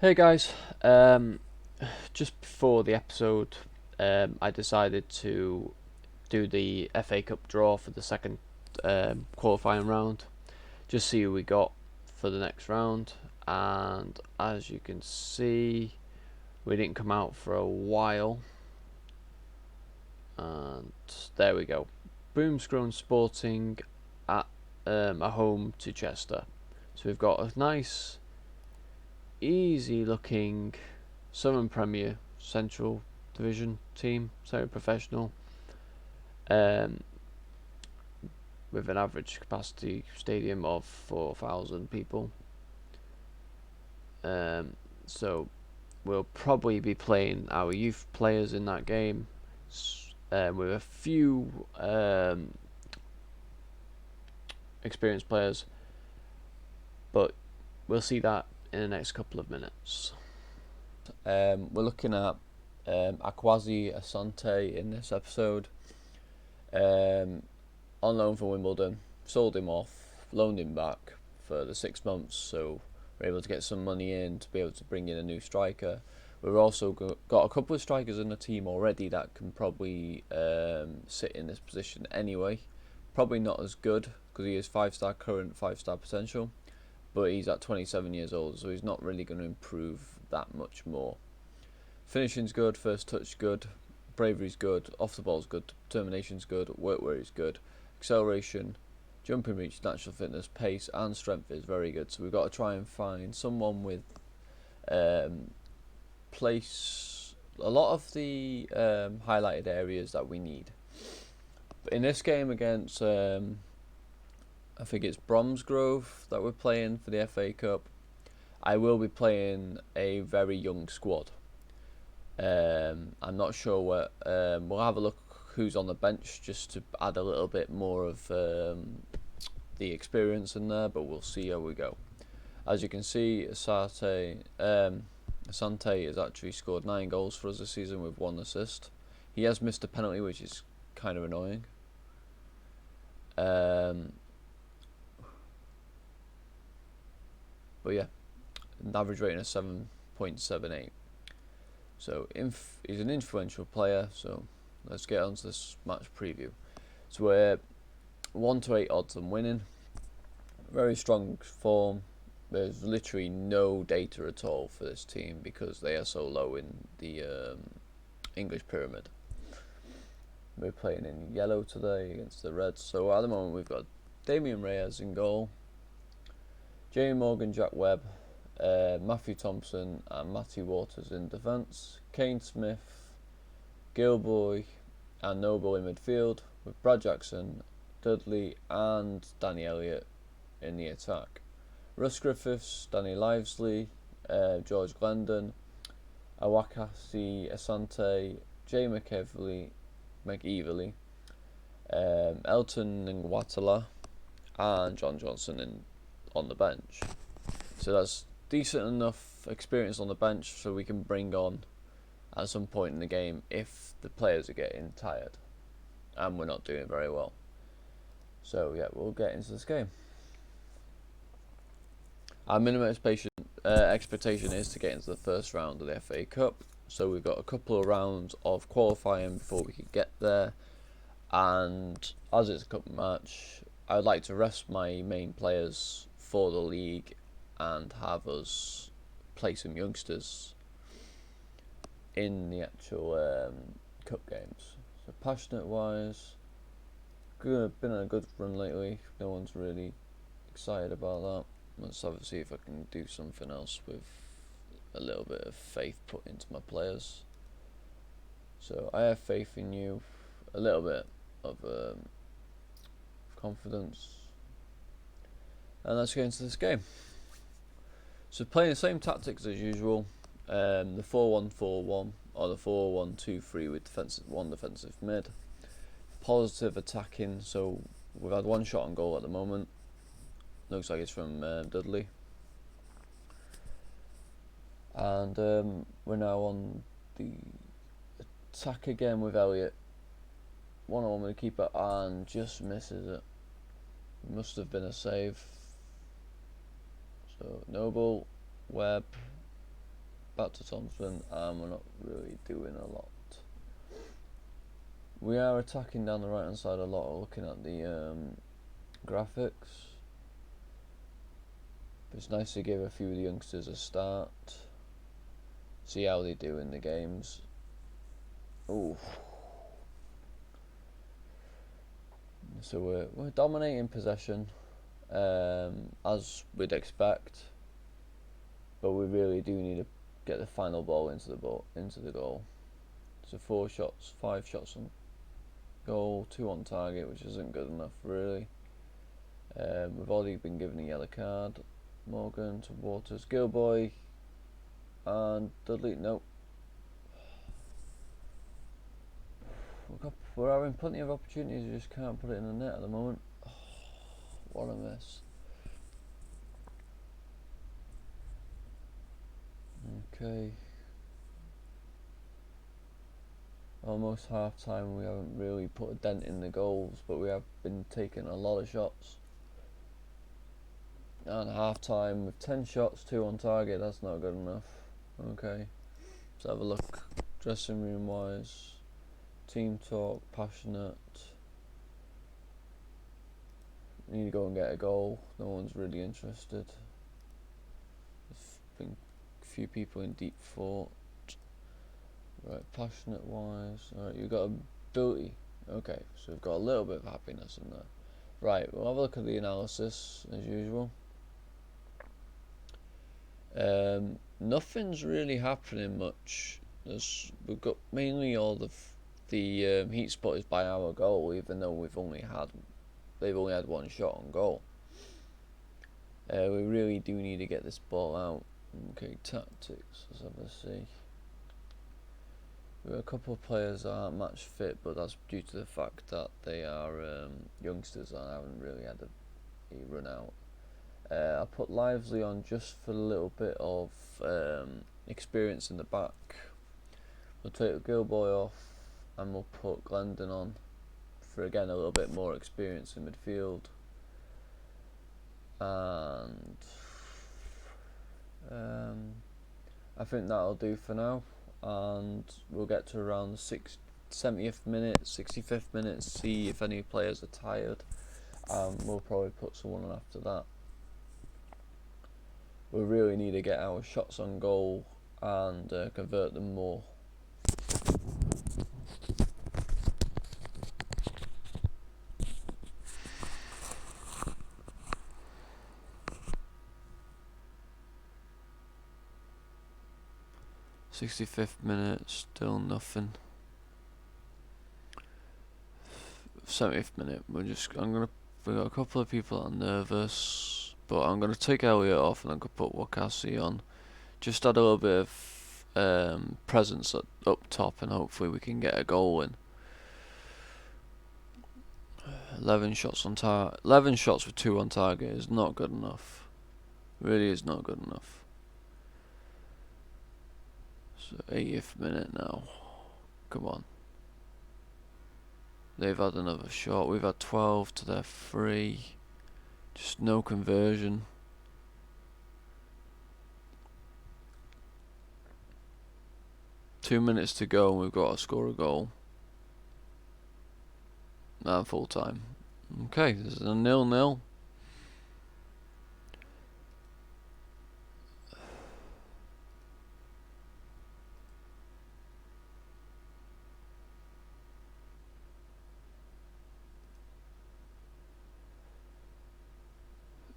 Hey guys, just before the episode, I decided to do the FA Cup draw for the second qualifying round. Just see who we got for the next round, and as you can see, we didn't come out for a while. And there we go, Boomscrown Sporting at a home to Chester. So we've got a nice, easy-looking Southern Premier Central Division team, semi-professional, um, with an average capacity stadium of 4,000 people. So we'll probably be playing our youth players in that game, with a few experienced players, but we'll see that in the next couple of minutes. We're looking at Akwazi Asante in this episode. On loan from Wimbledon, sold him off, loaned him back for the 6 months, so we're able to get some money in to be able to bring in a new striker. We've also got a couple of strikers in the team already that can probably sit in this position anyway. Probably not as good because he is 5-star current, 5-star potential, but he's at 27 years old, so he's not really going to improve that much more. Finishing's good, first touch good, bravery's good, off the ball's good, determination's good, work rate is good, acceleration, jumping reach, natural fitness, pace and strength is very good. So we've got to try and find someone with place a lot of the highlighted areas that we need. But in this game against I think it's Bromsgrove that we're playing for the FA Cup, I will be playing a very young squad. I'm not sure what. We'll have a look who's on the bench just to add a little bit more of the experience in there, but we'll see how we go. As you can see, Asante has actually scored 9 goals for us this season with 1 assist. He has missed a penalty, which is kind of annoying. But yeah, an average rating of 7.78. So he's an influential player. So let's get on to this match preview. So we're 1-8 odds on winning. Very strong form. There's literally no data at all for this team because they are so low in the English pyramid. We're playing in yellow today against the Reds. So at the moment we've got Damian Reyes in goal, Jamie Morgan, Jack Webb, Matthew Thompson and Matty Waters in defence, Kane Smith, Gilboy and Noble in midfield, with Brad Jackson, Dudley and Danny Elliott in the attack. Russ Griffiths, Danny Livesley, George Glendon, Awakasi Asante, Jay McEverley, Elton Ngwatala and John Johnson on the bench. So that's decent enough experience on the bench so we can bring on at some point in the game if the players are getting tired and we're not doing very well. So yeah, we'll get into this game. Our minimum expectation is to get into the first round of the FA Cup. So we've got a couple of rounds of qualifying before we can get there. And as it's a cup match, I would like to rest my main players for the league and have us play some youngsters in the actual cup games. So passionate wise, been on a good run lately. No one's really excited about that. Let's have see if I can do something else with a little bit of faith put into my players. So I have faith in you, a little bit of confidence, and let's get into this game. So playing the same tactics as usual, the 4-1-4-1 or the 4-1-2-3 with one defensive mid. Positive attacking, so we've had 1 shot on goal at the moment. Looks like it's from Dudley. And we're now on the attack again with Elliott. 1-1 with the keeper and just misses it. Must have been a save. So Noble, Webb, back to Thompson, and we're not really doing a lot. We are attacking down the right hand side a lot, looking at the graphics. But it's nice to give a few of the youngsters a start, see how they do in the games. Ooh. So we're dominating possession, as we'd expect, but we really do need to get the final ball into the goal. So 4 shots, 5 shots on goal, 2 on target, which isn't good enough really. We've already been given a yellow card. Morgan to Waters, Gilboy, and Dudley. Nope. We're having plenty of opportunities, we just can't put it in the net at the moment. Oh, what a miss. Okay. Almost half time, we haven't really put a dent in the goals, but we have been taking a lot of shots. And half time with 10 shots, 2 on target, that's not good enough. Okay. Let's have a look. Dressing room wise. Team talk, passionate. We need to go and get a goal. No one's really interested. There's been a few people in deep thought. Right, passionate wise. Alright, you've got ability. Okay, so we've got a little bit of happiness in there. Right, we'll have a look at the analysis as usual. Nothing's really happening much. We've got mainly all the heat spot is by our goal, even though they've only had 1 shot on goal. We really do need to get this ball out. Okay, tactics. Let's have a see. We've got a couple of players that aren't match fit, but that's due to the fact that they are youngsters and haven't really had a run out. I put Lively on just for a little bit of experience in the back. We'll take Gilboy off and we'll put Glendon on for again a little bit more experience in midfield. And I think that'll do for now, and we'll get to around the 70th minute, 65th minute, see if any players are tired, and we'll probably put someone on after that. We really need to get our shots on goal and convert them more. '65th minute, still nothing. 70th minute, we've got a couple of people that are nervous, but I'm gonna take Elliot off and I'm gonna put Wakasi on. Just add a little bit of presence up top, and hopefully we can get a goal in. 11 shots on target. 11 shots with 2 on target is not good enough. Really is not good enough. So 80th minute now. Come on. They've had another shot. We've had 12 to their 3. Just no conversion. Two minutes to go and we've got to score a goal. And full time. Okay, this is a 0-0.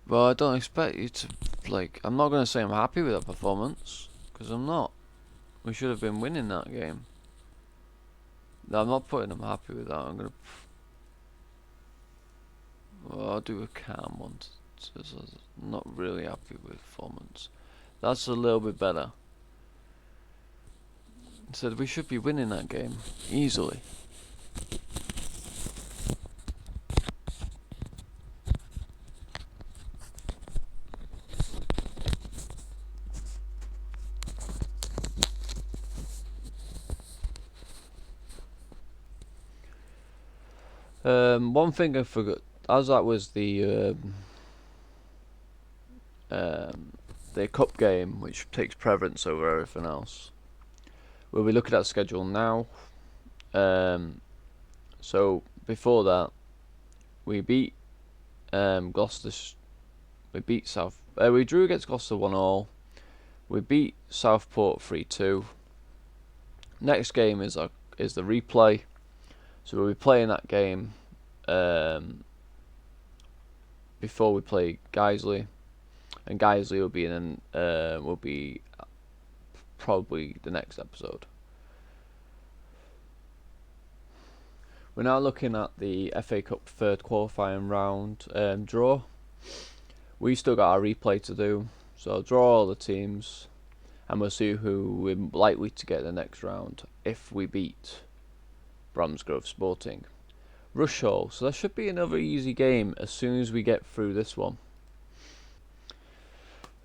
Well, I don't expect you to, I'm not going to say I'm happy with that performance, because I'm not. We should have been winning that game. No, I'm not putting I'm happy with that. I'm going to... Well, I'll do a calm one. I'm not really happy with performance. That's a little bit better. Said we should be winning that game easily. One thing I forgot, as that was the the cup game, which takes preference over everything else. We'll be looking at the schedule now. So before that, we beat Gloucester. We beat South. We drew against Gloucester 1-1. We beat Southport 3-2. Next game is the replay. So we'll be playing that game before we play Guiseley, and Guiseley will be probably the next episode. We're now looking at the FA Cup third qualifying round draw. We still got our replay to do, so I'll draw all the teams, and we'll see who we're likely to get the next round if we beat Bromsgrove Sporting. Rushall, so that should be another easy game as soon as we get through this one.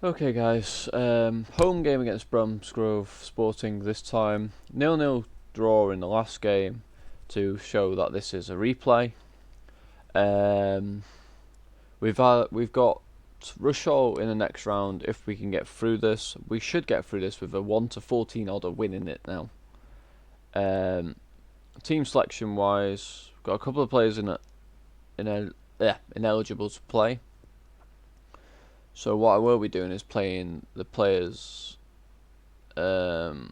Okay guys, home game against Bromsgrove Sporting this time. 0-0 draw in the last game to show that this is a replay. We've got Rushall in the next round. If we can get through this, we should get through this with a 1-14 odds winning it now. Team selection wise, got a couple of players ineligible to play. So what I will be doing is playing the players that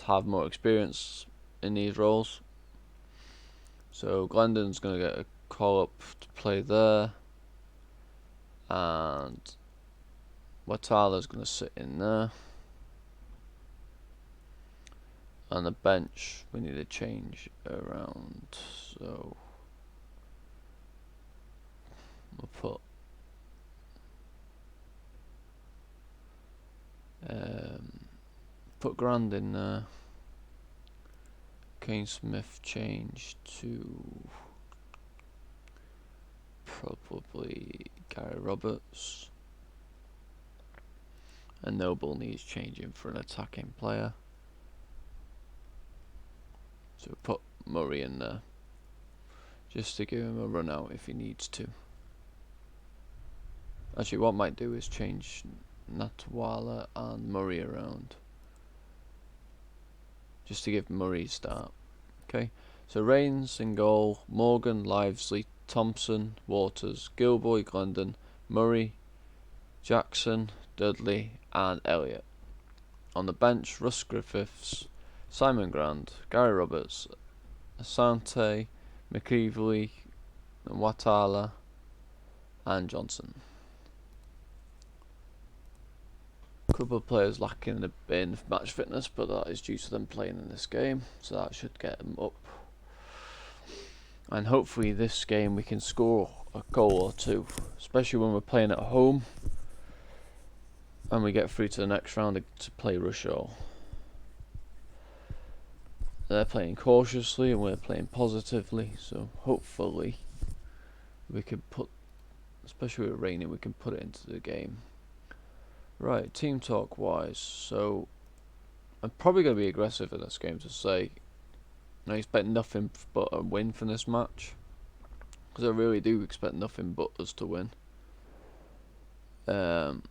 have more experience in these roles. So Glendon's going to get a call up to play there, and Watala's going to sit in there. On the bench, we need to change around, so we'll put Grand in there. Kane Smith changed to probably Gary Roberts, and Noble needs changing for an attacking player. So put Murray in there, just to give him a run out if he needs to. Actually, what I might do is change Natwala and Murray around, just to give Murray a start. Okay, so Rains in goal, Morgan, Livesley, Thompson, Waters, Gilboy, Glendon, Murray, Jackson, Dudley and Elliott. On the bench, Russ Griffiths, Simon Grand, Gary Roberts, Asante, McEvely, Watala and Johnson. A couple of players lacking in match fitness, but that is due to them playing in this game, so that should get them up. And hopefully this game we can score a goal or two, especially when we're playing at home and we get through to the next round to play Rushall. They're playing cautiously and we're playing positively, so hopefully we can put, especially with it raining, we can put it into the game. Right, team talk wise, so I'm probably going to be aggressive in this game to say I expect nothing but a win from this match, because I really do expect nothing but us to win. Right,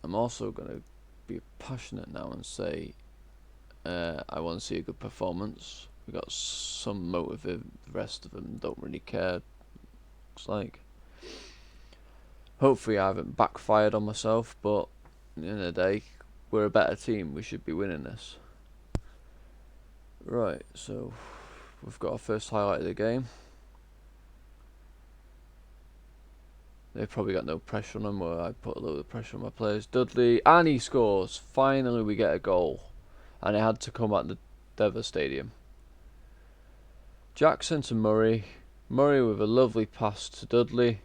I'm also going to be passionate now and say I want to see a good performance. We got some motive, the rest of them don't really care, looks like. Hopefully I haven't backfired on myself, but at the end of the day, we're a better team, we should be winning this. Right, so we've got our first highlight of the game. They've probably got no pressure on them, where I put a little bit of pressure on my players. Dudley, and he scores! Finally we get a goal. And it had to come at the Dever Stadium. Jackson to Murray. Murray with a lovely pass to Dudley.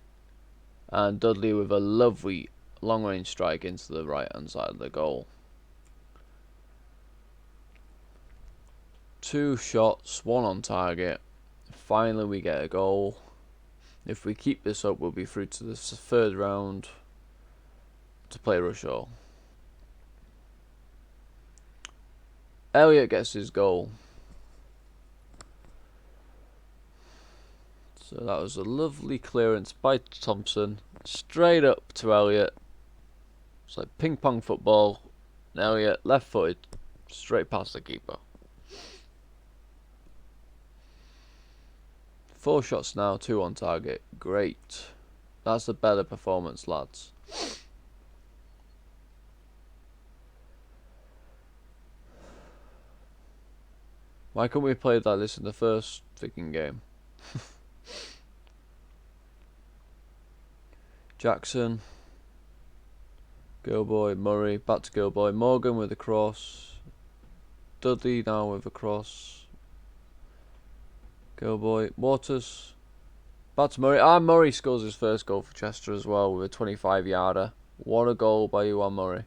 And Dudley with a lovely long range strike into the right hand side of the goal. 2 shots, 1 on target. Finally we get a goal. If we keep this up, we'll be through to the third round to play Rushall. Elliott gets his goal. So that was a lovely clearance by Thompson, straight up to Elliott. It's like ping pong football. Elliott, left footed, straight past the keeper. 4 shots now, 2 on target. Great. That's a better performance, lads. Why couldn't we play like this in the first freaking game? Jackson. Girlboy, Murray, back to Girlboy. Morgan with a cross. Dudley now with a cross. Girlboy, Waters. Back to Murray. And Murray scores his first goal for Chester as well with a 25-yarder. What a goal by Ewan Murray.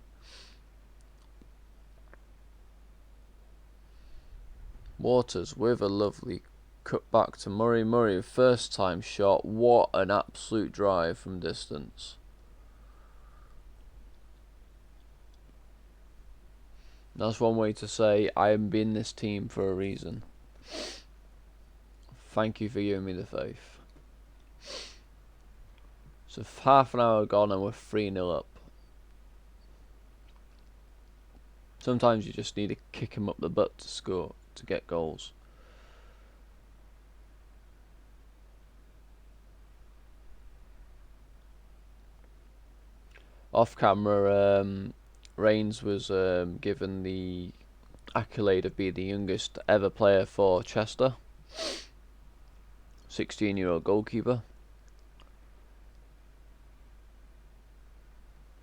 Waters with a lovely cut back to Murray. Murray, first time shot. What an absolute drive from distance. That's one way to say I am in this team for a reason. Thank you for giving me the faith. So half an hour gone and we're 3-0 up. Sometimes you just need to kick him up the butt to score, to get goals. Off camera, Reigns was given the accolade of being the youngest ever player for Chester. 16-year-old goalkeeper.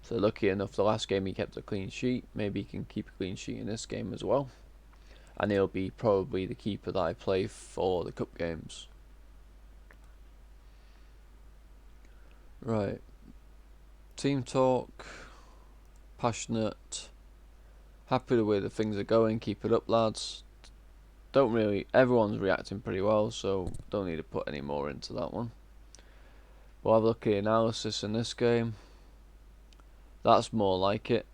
So lucky enough, the last game he kept a clean sheet. Maybe he can keep a clean sheet in this game as well. And he'll be probably the keeper that I play for the cup games. Right. Team talk. Passionate. Happy the way the things are going. Keep it up, lads. Everyone's reacting pretty well, so don't need to put any more into that one. We'll have a look at the analysis in this game. That's more like it.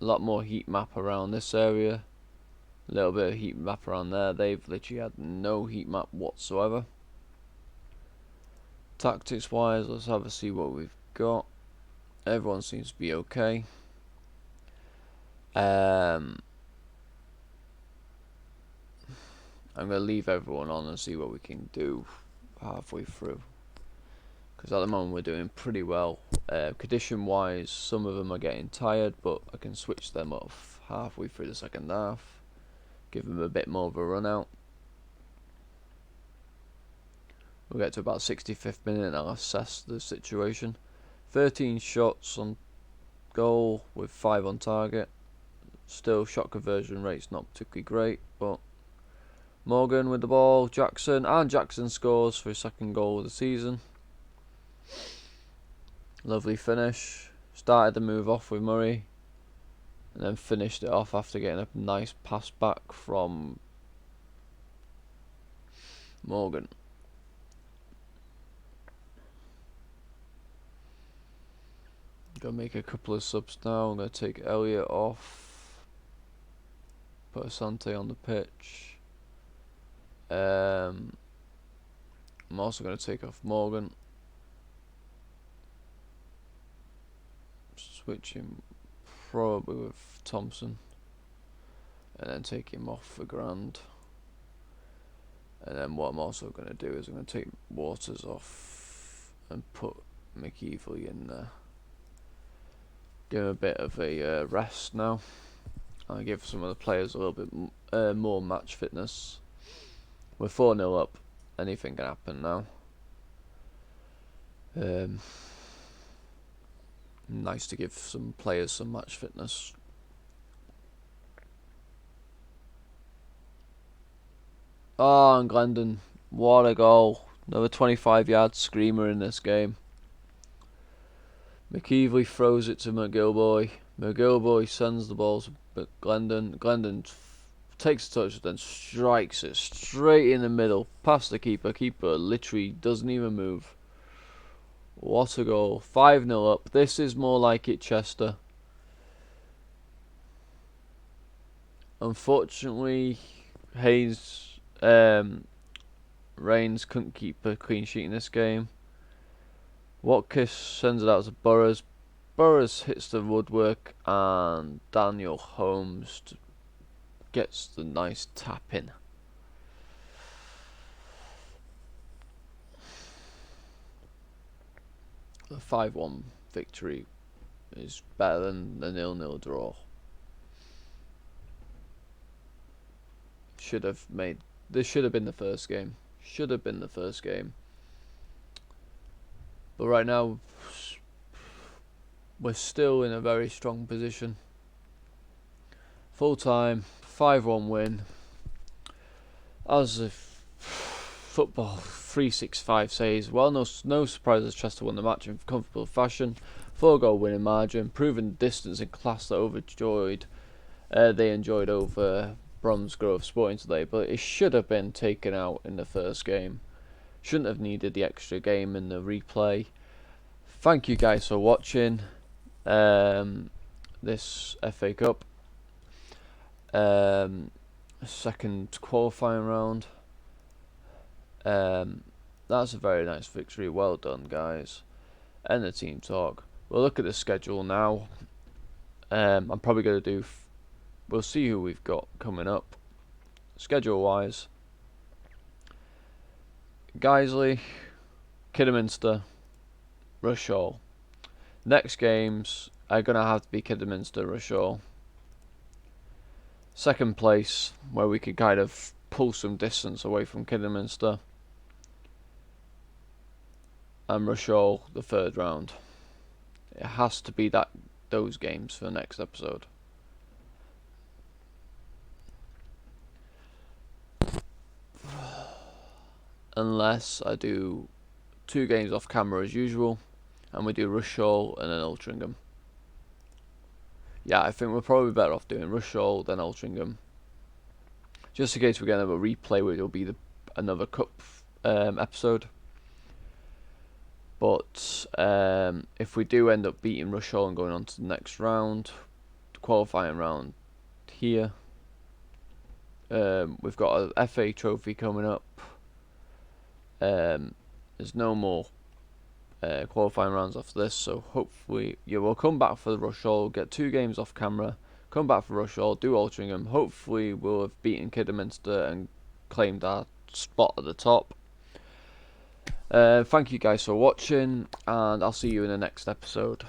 A lot more heat map around this area. A little bit of heat map around there. They've literally had no heat map whatsoever. Tactics wise, let's have a see what we've got. Everyone seems to be okay. I'm going to leave everyone on and see what we can do halfway through. Because at the moment we're doing pretty well. Condition wise, some of them are getting tired, but I can switch them off halfway through the second half. Give them a bit more of a run out. We'll get to about 65th minute and I'll assess the situation. 13 shots on goal with 5 on target. Still, shot conversion rate's not particularly great, but Morgan with the ball, Jackson, and Jackson scores for his second goal of the season. Lovely finish. Started the move off with Murray, and then finished it off after getting a nice pass back from Morgan. Gonna make a couple of subs now. I'm gonna take Elliott off. Put Asante on the pitch. I'm also going to take off Morgan. Switch him probably with Thompson. And then take him off for Grand. And then what I'm also going to do is I'm going to take Waters off and put McEvely in there. Give him a bit of a rest now. I'll give some of the players a little bit more match fitness. We're 4-0 up. Anything can happen now. Nice to give some players some match fitness. Oh, and Glendon. What a goal. Another 25-yard screamer in this game. McEvely throws it to McGilboy. McGilboy sends the ball to Glendon. Glendon takes a touch, then strikes it straight in the middle, past the keeper. Keeper literally doesn't even move. What a goal. 5-0 up. This is more like it, Chester. Unfortunately, Hayes, Reigns couldn't keep a clean sheet in this game. Watkins sends it out to Burrows. Burrows hits the woodwork, and Daniel Holmes gets the nice tap in. The 5-1 victory is better than the 0-0 draw. This should have been the first game. But right now, we're still in a very strong position. Full time, 5-1 win. As if Football 365 says, well, no surprises, Chester won the match in comfortable fashion. 4-goal winning margin, proven distance and class that they enjoyed over Bromsgrove Sporting today, but it should have been taken out in the first game. Shouldn't have needed the extra game in the replay. Thank you guys for watching this FA Cup second qualifying round. That's a very nice victory. Well done, guys. End the team talk. We'll look at the schedule now. I'm probably going to do... We'll see who we've got coming up. Schedule-wise. Guiseley, Kidderminster, Rushall. Next games are going to have to be Kidderminster, Rushall. Second place, where we could kind of pull some distance away from Kidderminster. And Rushall, the third round. It has to be those games for the next episode. Unless I do 2 games off camera as usual, and we do Rushall and then Altrincham. Yeah, I think we're probably better off doing Rushall than Altrincham. Just in case we get another replay where it'll be another cup episode. But if we do end up beating Rushall and going on to the next round, the qualifying round here, we've got a FA trophy coming up. There's no more qualifying rounds after this, so hopefully we'll come back for the Rushall, get 2 games off camera, come back for Rushall, do Altrincham. Hopefully we'll have beaten Kidderminster and claimed our spot at the top. Thank you guys for watching, and I'll see you in the next episode.